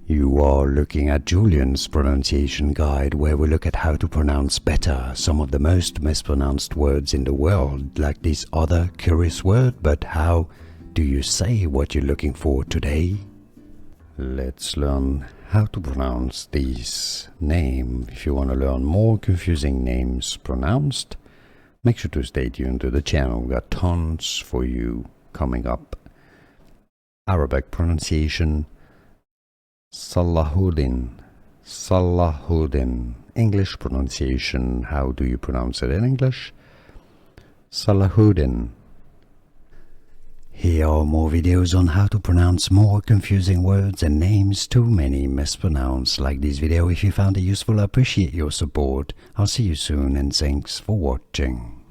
You are looking at Julian's pronunciation guide, where we look at how to pronounce better some of the most mispronounced words in the world, like this other curious word. But how do you say what you're looking for today? Let's learn how to pronounce this name. If you want to learn more confusing names pronounced, make sure to stay tuned to the channel. We've got tons for you coming up. Arabic pronunciation: Salahuddin, Salahuddin. English pronunciation: how do you pronounce it in English? Salahuddin. Here are more videos on how to pronounce more confusing words and names too many mispronounced. Like this video if you found it useful. I appreciate your support. I'll see you soon and thanks for watching.